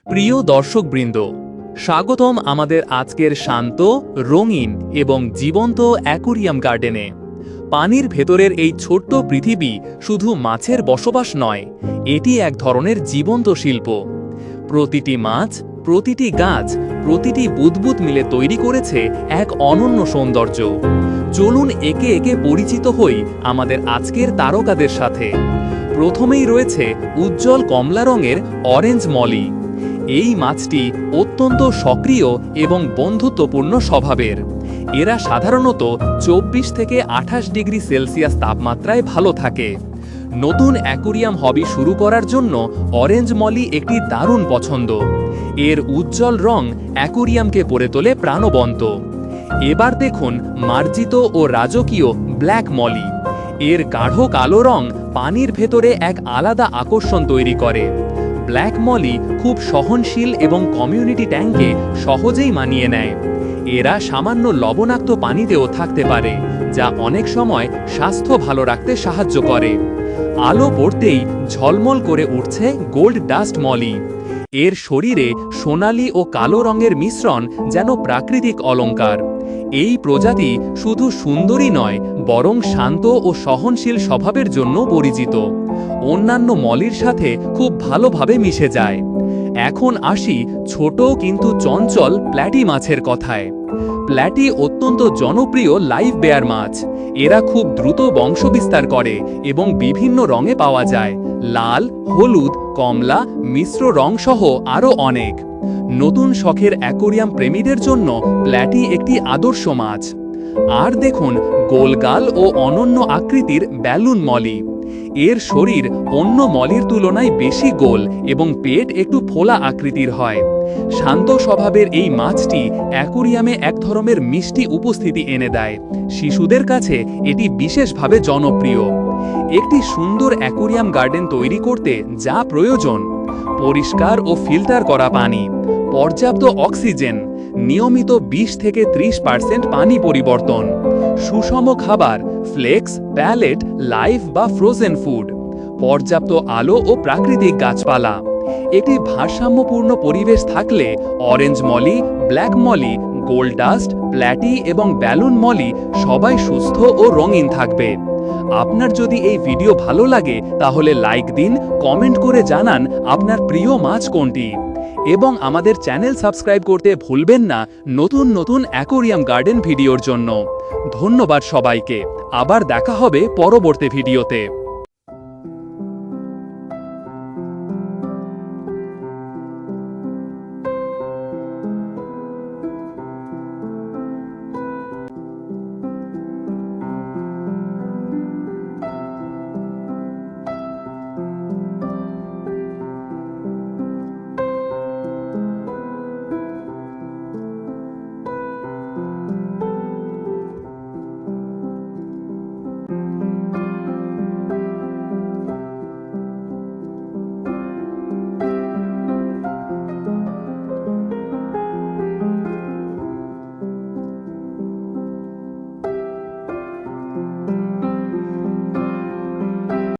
প্রিয় দর্শকবৃন্দ, স্বাগতম আমাদের আজকের শান্ত, রঙিন এবং জীবন্ত অ্যাকোরিয়াম গার্ডেনে। পানির ভেতরের এই ছোট্ট পৃথিবী শুধু মাছের বসবাস নয়, এটি এক ধরনের জীবন্ত শিল্প। প্রতিটি মাছ, প্রতিটি গাছ, প্রতিটি বুদবুদ মিলে তৈরি করেছে এক অনন্য সৌন্দর্য। চলুন একে একে পরিচিত হই আমাদের আজকের তারকাদের সাথে। প্রথমেই রয়েছে উজ্জ্বল কমলা রঙের অরেঞ্জ মলি। এই মাছটি অত্যন্ত সক্রিয় এবং বন্ধুত্বপূর্ণ স্বভাবের। এরা সাধারণত 24 থেকে 28 ডিগ্রি সেলসিয়াস তাপমাত্রায় ভালো থাকে। নতুন অ্যাকোরিয়াম হবি শুরু করার জন্য অরেঞ্জ মলি একটি দারুণ পছন্দ। এর উজ্জ্বল রং অ্যাকোরিয়ামকে করে তোলে প্রাণবন্ত। এবার দেখুন মার্জিত ও রাজকীয় ব্ল্যাক মলি। এর গাঢ় কালো রং পানির ভেতরে এক আলাদা আকর্ষণ তৈরি করে। ব্ল্যাক মলি খুব সহনশীল এবং কমিউনিটি ট্যাঙ্কে সহজেই মানিয়ে নেয়। এরা সামান্য লবণাক্ত পানিতেও থাকতে পারে, যা অনেক সময় স্বাস্থ্য ভালো রাখতে সাহায্য করে। আলো পড়তেই ঝলমল করে উঠছে গোল্ড ডাস্ট মলি। এর শরীরে সোনালি ও কালো রঙের মিশ্রণ যেন প্রাকৃতিক অলংকার। এই প্রজাতি শুধু সুন্দরী নয়, বরং শান্ত ও সহনশীল স্বভাবের জন্য পরিচিত। অন্যান্য মলির সাথে খুব ভালোভাবে মিশে যায়। এখন আসি ছোট কিন্তু চঞ্চল প্ল্যাটি মাছের কথায়। প্ল্যাটি অত্যন্ত জনপ্রিয় লাইভ বেয়ার মাছ। এরা খুব দ্রুত বংশবিস্তার করে এবং বিভিন্ন রঙে পাওয়া যায়, লাল, হলুদ, কমলা, মিশ্র রং সহ আরও অনেক। নতুন শখের অ্যাকোরিয়াম প্রেমীদের জন্য প্ল্যাটি একটি আদর্শ মাছ। আর দেখুন গোলগাল ও অনন্য আকৃতির ব্যালুন মলি। এর শরীর অন্য মলির তুলনায় বেশি গোল এবং পেট একটু ফোলা আকৃতির হয়। শান্ত স্বভাবের এই মাছটি অ্যাকোরিয়ামে এক ধরনের মিষ্টি উপস্থিতি এনে দেয়। শিশুদের কাছে এটি বিশেষভাবে জনপ্রিয়। একটি সুন্দর অ্যাকোরিয়াম গার্ডেন তৈরি করতে যা প্রয়োজন: পরিষ্কার ও ফিল্টার করা পানি, পর্যাপ্ত অক্সিজেন, নিয়মিত 20 থেকে 30% পানি পরিবর্তন, সুষম খাবার, ফ্লেক্স, প্যালেট, লাইভ বা ফ্রোজেন ফুড, পর্যাপ্ত আলো ও প্রাকৃতিক গাছপালা। একটি ভারসাম্যপূর্ণ পরিবেশ থাকলে orange molly, black molly, gold dust, platy এবং ব্যালুন মলি সবাই সুস্থ ও রঙিন থাকবে। আপনার যদি এই ভিডিও ভালো লাগে তাহলে লাইক দিন, কমেন্ট করে জানান আপনার প্রিয় মাছ কোনটি, এবং আমাদের চ্যানেল সাবস্ক্রাইব করতে ভুলবেন না নতুন নতুন অ্যাকোরিয়াম গার্ডেন ভিডিওর জন্য। ধন্যবাদ সবাইকে। আবার দেখা হবে পরবর্তী ভিডিওতে।